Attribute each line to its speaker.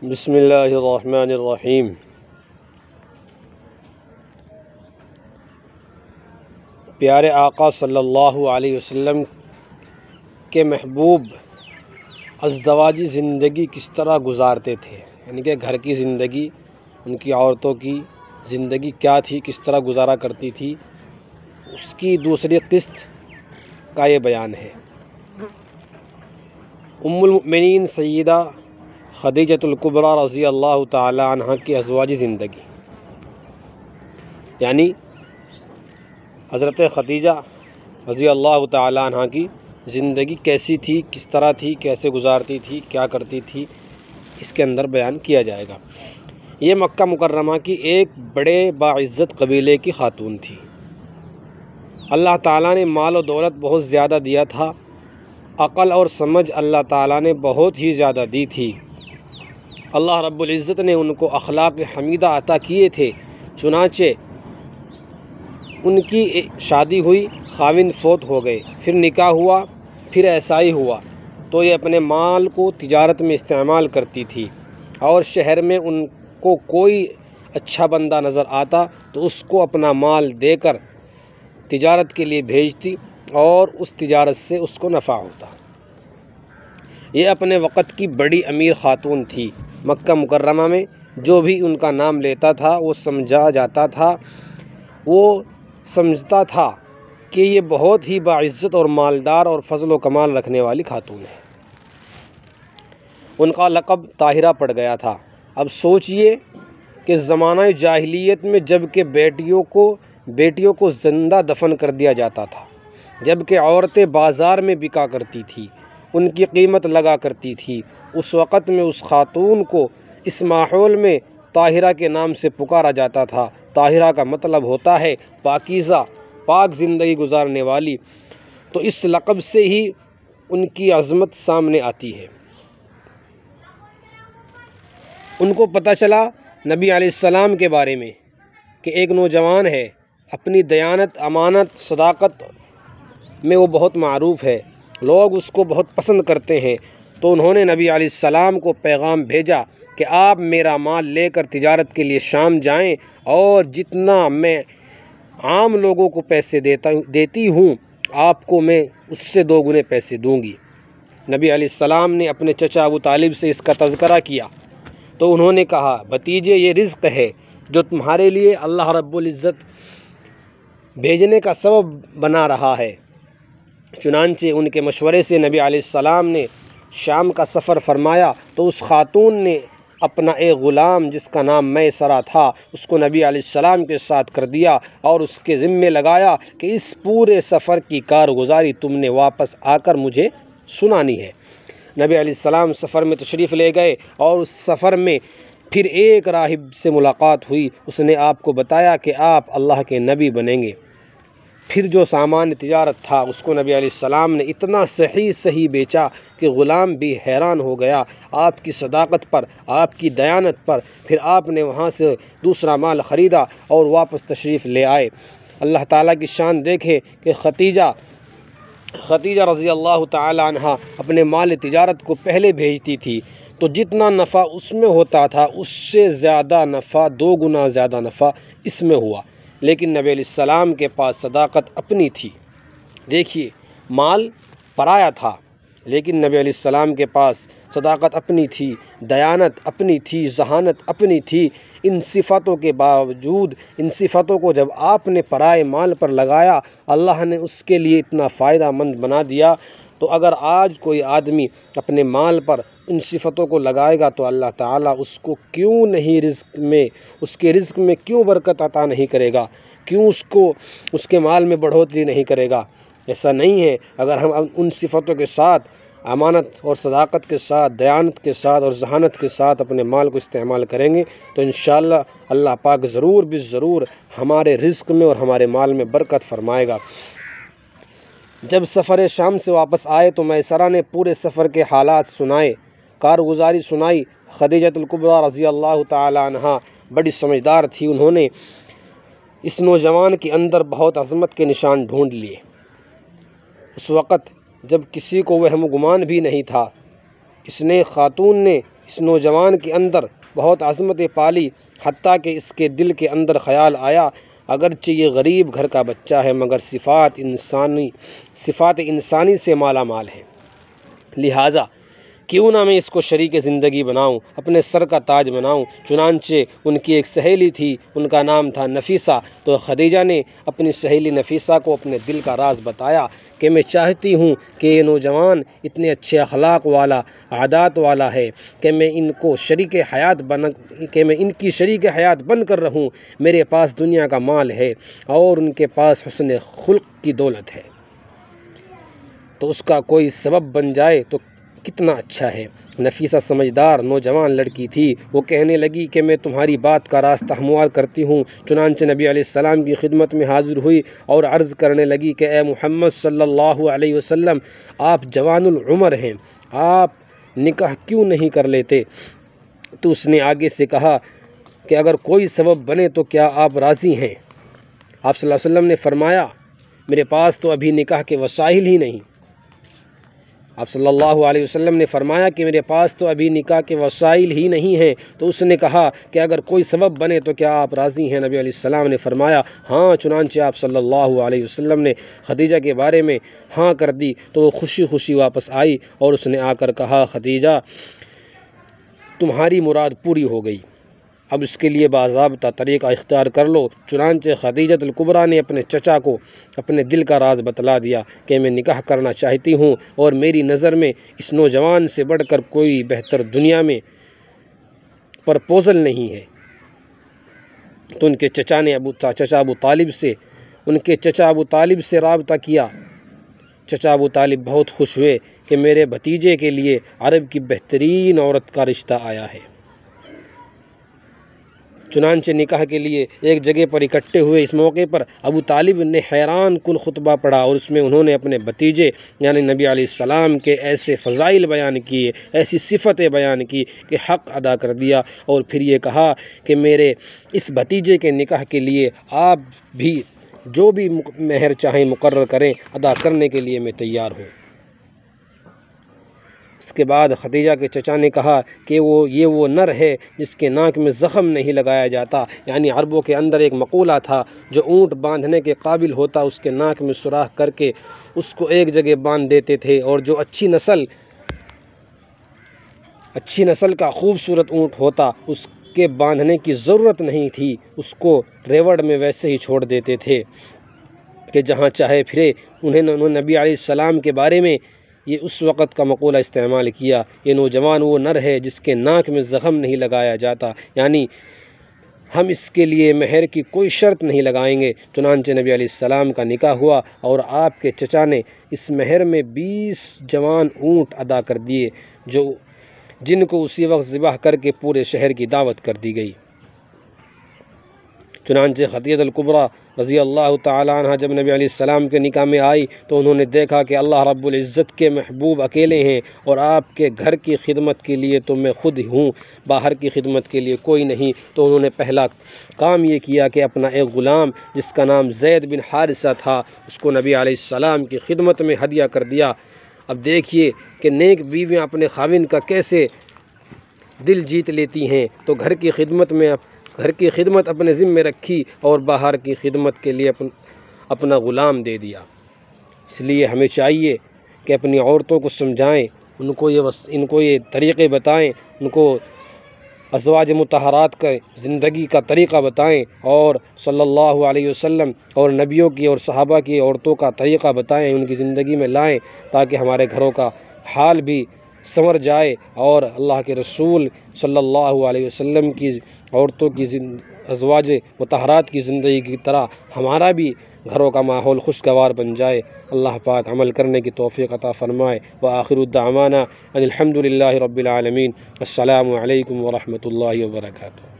Speaker 1: بسم اللہ الرحمن الرحیم۔ پیارے آقا صلی اللہ علیہ وسلم کے محبوب ازدواجی زندگی کس طرح گزارتے تھے، یعنی کہ گھر کی زندگی، ان کی عورتوں کی زندگی کیا تھی، کس طرح گزارا کرتی تھی، اس کی دوسری قسط کا یہ بیان ہے۔ ام المؤمنین سیدہ خدیجۃ الکبریٰ رضی اللہ تعالی عنہ کی ازواجی زندگی، یعنی حضرت خدیجہ رضی اللہ تعالی عنہ کی زندگی کیسی تھی، کس طرح تھی، کیسے گزارتی تھی، کیا کرتی تھی، اس کے اندر بیان کیا جائے گا۔ یہ مکہ مکرمہ کی ایک بڑے باعزت قبیلے کی خاتون تھی۔ اللہ تعالیٰ نے مال و دولت بہت زیادہ دیا تھا، عقل اور سمجھ اللہ تعالیٰ نے بہت ہی زیادہ دی تھی۔ اللہ رب العزت نے ان کو اخلاق حمیدہ عطا کیے تھے، چنانچہ ان کی شادی ہوئی، خاوند فوت ہو گئے، پھر نکاح ہوا، پھر ایسا ہی ہوا، تو یہ اپنے مال کو تجارت میں استعمال کرتی تھی، اور شہر میں ان کو کوئی اچھا بندہ نظر آتا تو اس کو اپنا مال دے کر تجارت کے لیے بھیجتی، اور اس تجارت سے اس کو نفع ہوتا۔ یہ اپنے وقت کی بڑی امیر خاتون تھی۔ مکہ مکرمہ میں جو بھی ان کا نام لیتا تھا وہ سمجھا جاتا تھا، وہ سمجھتا تھا کہ یہ بہت ہی باعزت اور مالدار اور فضل و کمال رکھنے والی خاتون ہے۔ ان کا لقب طاہرہ پڑ گیا تھا۔ اب سوچئے کہ زمانہ جاہلیت میں جب کہ بیٹیوں کو زندہ دفن کر دیا جاتا تھا، جب کہ عورتیں بازار میں بکا کرتی تھی، ان کی قیمت لگا کرتی تھی، اس وقت میں اس خاتون کو اس ماحول میں طاہرہ کے نام سے پکارا جاتا تھا۔ طاہرہ کا مطلب ہوتا ہے پاکیزہ، پاک زندگی گزارنے والی، تو اس لقب سے ہی ان کی عظمت سامنے آتی ہے۔ ان کو پتہ چلا نبی علیہ السلام کے بارے میں کہ ایک نوجوان ہے، اپنی دیانت، امانت، صداقت میں وہ بہت معروف ہے، لوگ اس کو بہت پسند کرتے ہیں، تو انہوں نے نبی علیہ السلام کو پیغام بھیجا کہ آپ میرا مال لے کر تجارت کے لیے شام جائیں، اور جتنا میں عام لوگوں کو پیسے دیتی ہوں، آپ کو میں اس سے 2 گنے پیسے دوں گی۔ نبی علیہ السلام نے اپنے چچا ابو طالب سے اس کا تذکرہ کیا، تو انہوں نے کہا، بھتیجے یہ رزق ہے جو تمہارے لیے اللہ رب العزت بھیجنے کا سبب بنا رہا ہے۔ چنانچہ ان کے مشورے سے نبی علیہ السلام نے شام کا سفر فرمایا، تو اس خاتون نے اپنا ایک غلام جس کا نام میسرہ تھا، اس کو نبی علیہ السلام کے ساتھ کر دیا، اور اس کے ذمے لگایا کہ اس پورے سفر کی کارگزاری تم نے واپس آ کر مجھے سنانی ہے۔ نبی علیہ السلام سفر میں تشریف لے گئے، اور اس سفر میں پھر ایک راہب سے ملاقات ہوئی، اس نے آپ کو بتایا کہ آپ اللہ کے نبی بنیں گے۔ پھر جو سامان تجارت تھا اس کو نبی علیہ السلام نے اتنا صحیح بیچا کہ غلام بھی حیران ہو گیا آپ کی صداقت پر، آپ کی دیانت پر۔ پھر آپ نے وہاں سے دوسرا مال خریدا اور واپس تشریف لے آئے۔ اللہ تعالیٰ کی شان دیکھے کہ خدیجہ رضی اللہ تعالی عنہ اپنے مال تجارت کو پہلے بھیجتی تھی، تو جتنا نفع اس میں ہوتا تھا اس سے زیادہ نفع، 2 گنا زیادہ نفع اس میں ہوا۔ لیکن نبی علیہ السلام کے پاس صداقت اپنی تھی۔ دیکھیے، مال پرایا تھا، لیکن نبی علیہ السلام کے پاس صداقت اپنی تھی، دیانت اپنی تھی، ذہانت اپنی تھی۔ ان صفتوں کے باوجود، ان صفتوں کو جب آپ نے پرائے مال پر لگایا، اللہ نے اس کے لیے اتنا فائدہ مند بنا دیا۔ تو اگر آج کوئی آدمی اپنے مال پر ان صفتوں کو لگائے گا تو اللہ تعالیٰ اس کو کیوں نہیں اس کے رزق میں کیوں برکت عطا نہیں کرے گا، کیوں اس کے مال میں بڑھوتری نہیں کرے گا؟ ایسا نہیں ہے۔ اگر ہم ان صفتوں کے ساتھ، امانت اور صداقت کے ساتھ، دیانت کے ساتھ اور ذہانت کے ساتھ اپنے مال کو استعمال کریں گے تو انشاءاللہ اللہ پاک ضرور بالضرور ہمارے رزق میں اور ہمارے مال میں برکت فرمائے گا۔ جب سفر شام سے واپس آئے تو میسرہ نے پورے سفر کے حالات سنائے، کارگزاری سنائی۔ خدیجۃ الکبریٰ رضی اللہ تعالی عنہ بڑی سمجھدار تھی، انہوں نے اس نوجوان کے اندر بہت عظمت کے نشان ڈھونڈ لیے۔ اس وقت جب کسی کو وہم و گمان بھی نہیں تھا، اس خاتون نے اس نوجوان کے اندر بہت عظمت پالی، حتیٰ کہ اس کے دل کے اندر خیال آیا اگرچہ یہ غریب گھر کا بچہ ہے مگر صفات انسانی سے مالا مال ہے، لہٰذا کیوں نہ میں اس کو شریک زندگی بناؤں، اپنے سر کا تاج بناؤں۔ چنانچہ ان کی ایک سہیلی تھی، ان کا نام تھا نفیسہ، تو خدیجہ نے اپنی سہیلی نفیسہ کو اپنے دل کا راز بتایا کہ میں چاہتی ہوں کہ یہ نوجوان اتنے اچھے اخلاق والا، عادات والا ہے کہ میں ان کی شریک حیات بن کر رہوں۔ میرے پاس دنیا کا مال ہے اور ان کے پاس حسن خلق کی دولت ہے، تو اس کا کوئی سبب بن جائے تو کتنا اچھا ہے۔ نفیسہ سمجھدار نوجوان لڑکی تھی، وہ کہنے لگی کہ میں تمہاری بات کا راستہ ہموار کرتی ہوں۔ چنانچہ نبی علیہ السلام کی خدمت میں حاضر ہوئی اور عرض کرنے لگی کہ اے محمد صلی اللہ علیہ وسلم، آپ جوان العمر ہیں، آپ نکاح کیوں نہیں کر لیتے؟ تو اس نے آگے سے کہا کہ اگر کوئی سبب بنے تو کیا آپ راضی ہیں؟ آپ صلی اللہ علیہ وسلم نے فرمایا میرے پاس تو ابھی نکاح کے وسائل ہی نہیں۔ آپ صلی اللہ علیہ وسلم نے فرمایا کہ میرے پاس تو ابھی نکاح کے وسائل ہی نہیں ہیں۔ تو اس نے کہا کہ اگر کوئی سبب بنے تو کیا آپ راضی ہیں؟ نبی علیہ السلام نے فرمایا ہاں۔ چنانچہ آپ صلی اللہ علیہ وسلم نے خدیجہ کے بارے میں ہاں کر دی تو وہ خوشی خوشی واپس آئی اور اس نے آ کر کہا خدیجہ تمہاری مراد پوری ہو گئی، اب اس کے لیے باضابطہ طریقہ اختیار کر لو۔ چنانچہ خدیجہ الکبریٰ نے اپنے چچا کو اپنے دل کا راز بتلا دیا کہ میں نکاح کرنا چاہتی ہوں اور میری نظر میں اس نوجوان سے بڑھ کر کوئی بہتر دنیا میں پرپوزل نہیں ہے۔ تو ان کے چچا ابو طالب سے رابطہ کیا۔ چچا ابو طالب بہت خوش ہوئے کہ میرے بھتیجے کے لیے عرب کی بہترین عورت کا رشتہ آیا ہے۔ چنانچہ نکاح کے لیے ایک جگہ پر اکٹھے ہوئے۔ اس موقع پر ابو طالب نے حیران کن خطبہ پڑھا اور اس میں انہوں نے اپنے بھتیجے یعنی نبی علیہ السلام کے ایسے فضائل بیان کیے، ایسی صفتیں بیان کی کہ حق ادا کر دیا، اور پھر یہ کہا کہ میرے اس بھتیجے کے نکاح کے لیے آپ بھی جو بھی مہر چاہیں مقرر کریں، ادا کرنے کے لیے میں تیار ہوں۔ اس کے بعد خدیجہ کے چچا نے کہا کہ یہ وہ نر ہے جس کے ناک میں زخم نہیں لگایا جاتا، یعنی عربوں کے اندر ایک مقولہ تھا جو اونٹ باندھنے کے قابل ہوتا اس کے ناک میں سوراخ کر کے اس کو ایک جگہ باندھ دیتے تھے، اور جو اچھی نسل کا خوبصورت اونٹ ہوتا اس کے باندھنے کی ضرورت نہیں تھی، اس کو ریوڑ میں ویسے ہی چھوڑ دیتے تھے کہ جہاں چاہے پھرے۔ انہوں نے نبی علیہ السلام کے بارے میں یہ اس وقت کا مقولہ استعمال کیا، یہ نوجوان وہ نر ہے جس کے ناک میں زخم نہیں لگایا جاتا، یعنی ہم اس کے لیے مہر کی کوئی شرط نہیں لگائیں گے۔ چنانچہ نبی علیہ السلام کا نکاح ہوا اور آپ کے چچا نے اس مہر میں 20 جوان اونٹ ادا کر دیے جن کو اسی وقت ذبح کر کے پورے شہر کی دعوت کر دی گئی۔ چنانچہ خدیجہ الکبریٰ رضی اللہ تعالیٰ عنہ جب نبی علیہ السلام کے نکاح میں آئی تو انہوں نے دیکھا کہ اللہ رب العزت کے محبوب اکیلے ہیں اور آپ کے گھر کی خدمت کے لیے تو میں خود ہوں، باہر کی خدمت کے لیے کوئی نہیں۔ تو انہوں نے پہلا کام یہ کیا کہ اپنا ایک غلام جس کا نام زید بن حارثہ تھا اس کو نبی علیہ السلام کی خدمت میں ہدیہ کر دیا۔ اب دیکھیے کہ نیک بیویاں اپنے خاوند کا کیسے دل جیت لیتی ہیں۔ تو گھر کی خدمت اپنے ذمے رکھی اور باہر کی خدمت کے لیے اپنا غلام دے دیا۔ اس لیے ہمیں چاہیے کہ اپنی عورتوں کو سمجھائیں، ان کو یہ طریقے بتائیں، ان کو ازواج مطہرات کا زندگی کا طریقہ بتائیں، اور صلی اللہ علیہ وسلم اور نبیوں کی اور صحابہ کی عورتوں کا طریقہ بتائیں، ان کی زندگی میں لائیں تاکہ ہمارے گھروں کا حال بھی سنور جائے اور اللہ کے رسول صلی اللہ علیہ وسلم کی عورتوں کی ازواج مطہرات کی زندگی کی طرح ہمارا بھی گھروں کا ماحول خوشگوار بن جائے۔ اللہ پاک عمل کرنے کی توفیق عطا فرمائے۔ وآخر دعوانا ان الحمد للہ رب العالمین۔ السلام علیکم ورحمۃ اللہ وبرکاتہ۔